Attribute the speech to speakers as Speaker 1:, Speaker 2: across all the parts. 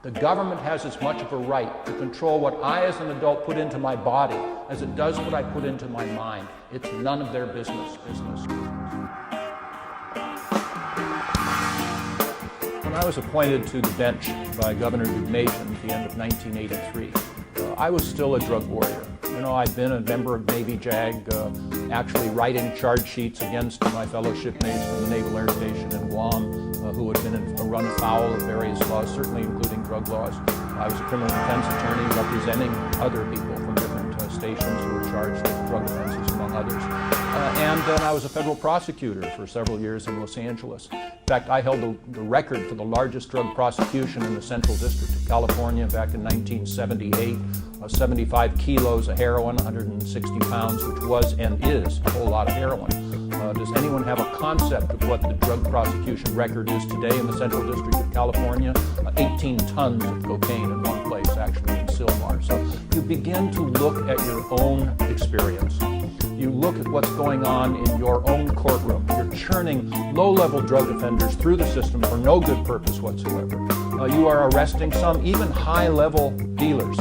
Speaker 1: The government has as much of a right to control what I as an adult put into my body as it does what I put into my mind. It's none of their business. When I was appointed to the bench by Governor Legalization at the end of 1983, I was still a drug warrior. You know, I'd been a member of Navy JAG, actually writing charge sheets against my fellow shipmates from the Naval Air Station in Guam, who had been run afoul of various laws, certainly including drug laws. I was a criminal defense attorney representing other people from different stations who were charged with drug offenses, among others. And then I was a federal prosecutor for several years in Los Angeles. In fact, I held the record for the largest drug prosecution in the Central District of California back in 1978. 75 kilos of heroin, 160 pounds, which was and is a whole lot of heroin. Does anyone have a concept of what the drug prosecution record is today in the Central District of California? 18 tons of cocaine in one place, actually in Sylmar. So you begin to look at your own experience. You look at what's going on in your own courtroom. You're churning low-level drug offenders through the system for no good purpose whatsoever. You are arresting some even high-level dealers.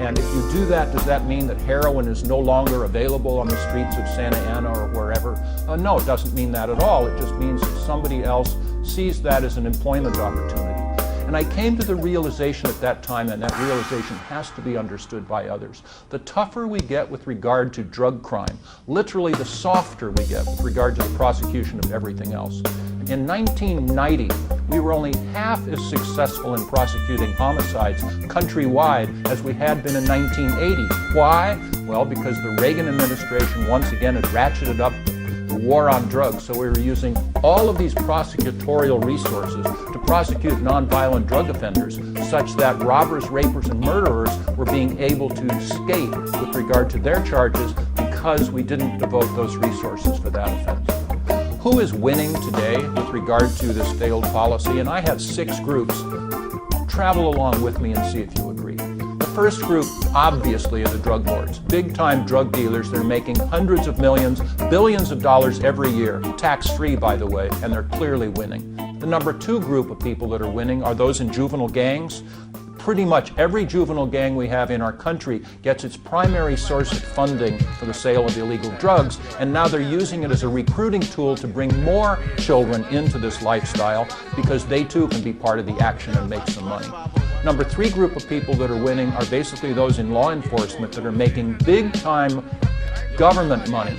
Speaker 1: And if you do that, does that mean that heroin is no longer available on the streets of Santa Ana or wherever? No, it doesn't mean that at all. It just means that somebody else sees that as an employment opportunity. And I came to the realization at that time, and that realization has to be understood by others. The tougher we get with regard to drug crime, literally the softer we get with regard to the prosecution of everything else. In 1990, we were only half as successful in prosecuting homicides countrywide as we had been in 1980. Why? Well, because the Reagan administration once again had ratcheted up the war on drugs, so we were using all of these prosecutorial resources to prosecute nonviolent drug offenders, such that robbers, rapers, and murderers were being able to escape with regard to their charges because we didn't devote those resources for that offense. Who is winning today with regard to this failed policy? And I have 6 groups. Travel along with me and see if you agree. The first group, obviously, are the drug lords. Big-time drug dealers that are making hundreds of millions, billions of dollars every year, tax-free, by the way, and they're clearly winning. The number 2 group of people that are winning are those in juvenile gangs. Pretty much every juvenile gang we have in our country gets its primary source of funding for the sale of illegal drugs, and now they're using it as a recruiting tool to bring more children into this lifestyle because they too can be part of the action and make some money. Number 3 group of people that are winning are basically those in law enforcement that are making big-time government money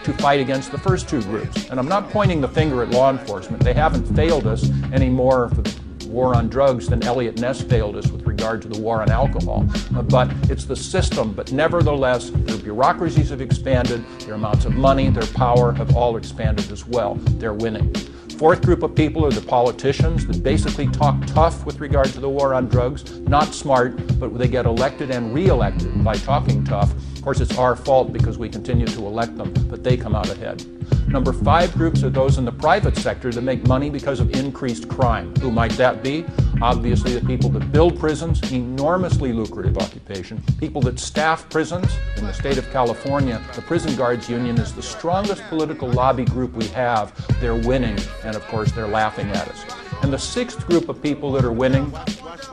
Speaker 1: to fight against the first 2 groups. And I'm not pointing the finger at law enforcement. They haven't failed us any more for the war on drugs than Eliot Ness failed us with regard to the war on alcohol. But it's the system. But nevertheless, their bureaucracies have expanded, their amounts of money, their power have all expanded as well. They're winning. 4th group of people are the politicians that basically talk tough with regard to the war on drugs, not smart, but they get elected and re-elected by talking tough. Of course, it's our fault because we continue to elect them, but they come out ahead. Number 5 groups are those in the private sector that make money because of increased crime. Who might that be? Obviously, the people that build prisons, enormously lucrative occupation. People that staff prisons. In the state of California, the Prison Guards Union is the strongest political lobby group we have. They're winning, and of course, they're laughing at us. And the 6th group of people that are winning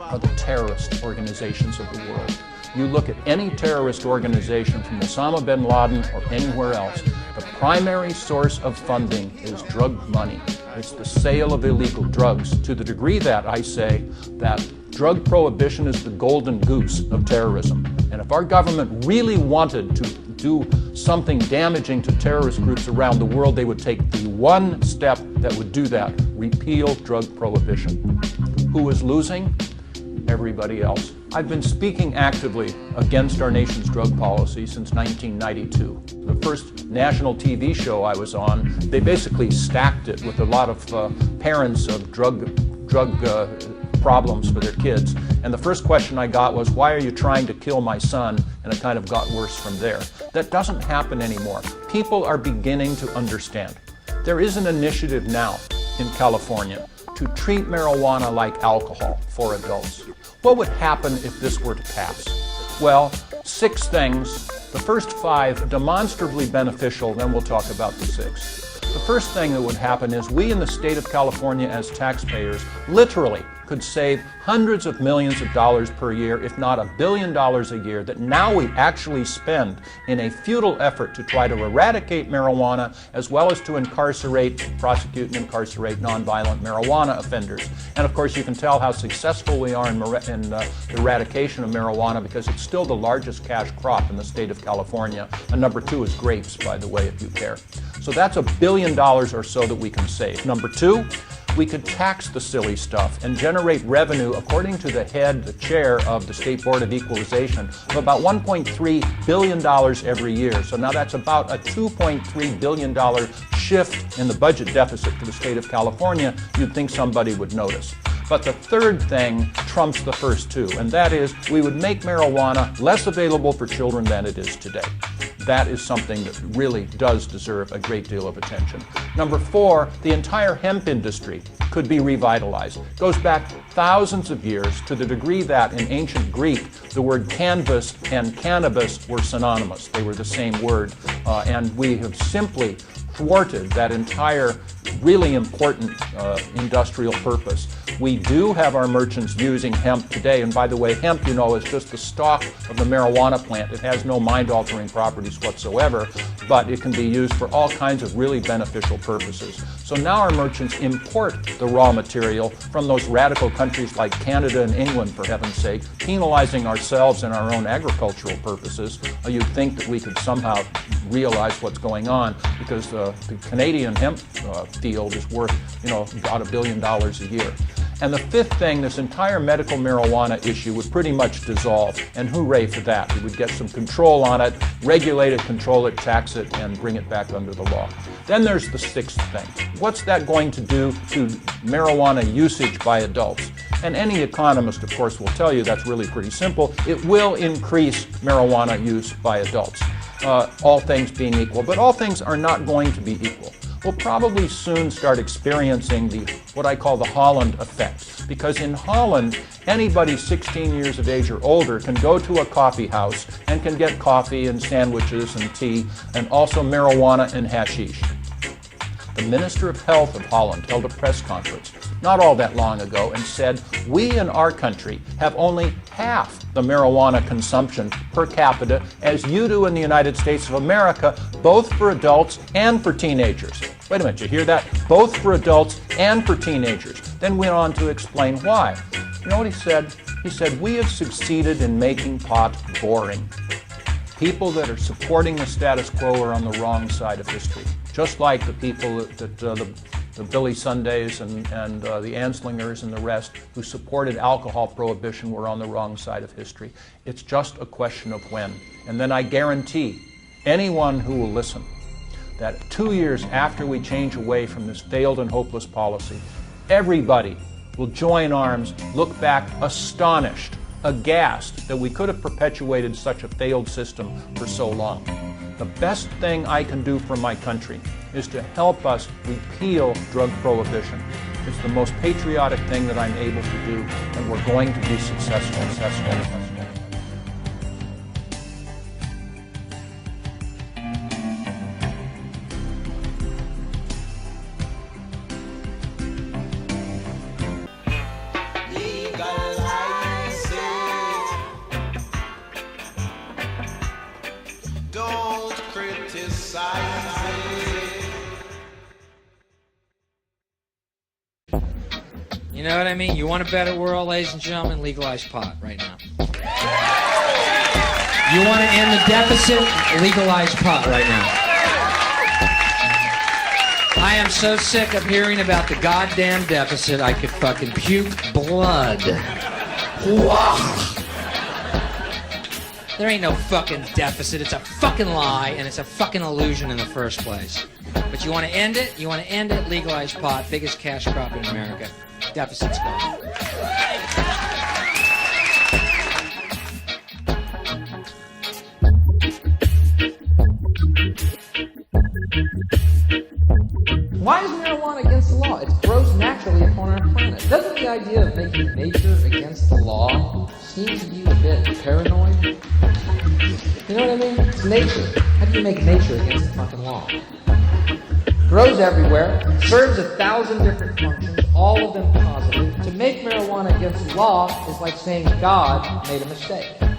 Speaker 1: are the terrorist organizations of the world. You look at any terrorist organization from Osama bin Laden or anywhere else, the primary source of funding is drug money. It's the sale of illegal drugs, to the degree that I say that drug prohibition is the golden goose of terrorism. And if our government really wanted to do something damaging to terrorist groups around the world, they would take the one step that would do that: repeal drug prohibition. Who is losing? Everybody else. I've been speaking actively against our nation's drug policy since 1992. The first national TV show I was on, they basically stacked it with a lot of parents of drug problems for their kids. And the first question I got was, why are you trying to kill my son? And it kind of got worse from there. That doesn't happen anymore. People are beginning to understand. There is an initiative now in California to treat marijuana like alcohol for adults. What would happen if this were to pass? Well, 6 things. The first 5 demonstrably beneficial, then we'll talk about the 6th. The first thing that would happen is we in the state of California as taxpayers literally could save hundreds of millions of dollars per year, if not $1 billion a year, that now we actually spend in a futile effort to try to eradicate marijuana, as well as to prosecute and incarcerate nonviolent marijuana offenders. And of course, you can tell how successful we are in the eradication of marijuana, because it's still the largest cash crop in the state of California. And number 2 is grapes, by the way, if you care. So that's $1 billion or so that we can save. Number 2, we could tax the silly stuff and generate revenue, according to the chair of the State Board of Equalization, of about $1.3 billion every year. So now that's about a $2.3 billion shift in the budget deficit for the state of California. You'd think somebody would notice. But the third thing trumps the first two, and that is we would make marijuana less available for children than it is today. That is something that really does deserve a great deal of attention. Number 4, the entire hemp industry could be revitalized. It goes back thousands of years, to the degree that in ancient Greek, the word canvas and cannabis were synonymous. They were the same word, and we have simply thwarted that entire really important industrial purpose. We do have our merchants using hemp today, and by the way, hemp, you know, is just the stalk of the marijuana plant. It has no mind-altering properties whatsoever, but it can be used for all kinds of really beneficial purposes. So now our merchants import the raw material from those radical countries like Canada and England, for heaven's sake, penalizing ourselves and our own agricultural purposes. You'd think that we could somehow realize what's going on, because the Canadian hemp field is worth, about $1 billion a year. And the fifth thing, this entire medical marijuana issue would pretty much dissolve, and hooray for that. We would get some control on it, regulate it, control it, tax it, and bring it back under the law. Then there's the sixth thing. What's that going to do to marijuana usage by adults? And any economist, of course, will tell you that's really pretty simple. It will increase marijuana use by adults, all things being equal. But all things are not going to be equal. We'll probably soon start experiencing what I call the Holland effect. Because in Holland, anybody 16 years of age or older can go to a coffee house and can get coffee and sandwiches and tea and also marijuana and hashish. The Minister of Health of Holland held a press conference not all that long ago and said, we in our country have only half the marijuana consumption per capita as you do in the United States of America, both for adults and for teenagers. Wait a minute, you hear that? Both for adults and for teenagers. Then went on to explain why. You know what he said? He said, we have succeeded in making pot boring. People that are supporting the status quo are on the wrong side of history. Just like the people that the Billy Sundays and the Anslingers and the rest who supported alcohol prohibition were on the wrong side of history. It's just a question of when. And then I guarantee anyone who will listen that 2 years after we change away from this failed and hopeless policy, everybody will join arms, look back astonished, aghast that we could have perpetuated such a failed system for so long. The best thing I can do for my country is to help us repeal drug prohibition. It's the most patriotic thing that I'm able to do, and we're going to be successful.
Speaker 2: You know what I mean? You want a better world, ladies and gentlemen? Legalize pot right now. You want to end the deficit? Legalize pot right now. I am so sick of hearing about the goddamn deficit, I could fucking puke blood. There ain't no fucking deficit. It's a fucking lie, and it's a fucking illusion in the first place. But you want to end it? You want to end it? Legalize pot. Biggest cash crop in America. Deficit's gone. Why is marijuana against the law? It grows naturally upon our planet. Doesn't the idea of making nature against the law seem to you a bit paranoid? You know what I mean? It's nature. How do you make nature against the fucking law? Grows everywhere, serves 1,000 different functions, all of them positive. To make marijuana against the law is like saying God made a mistake.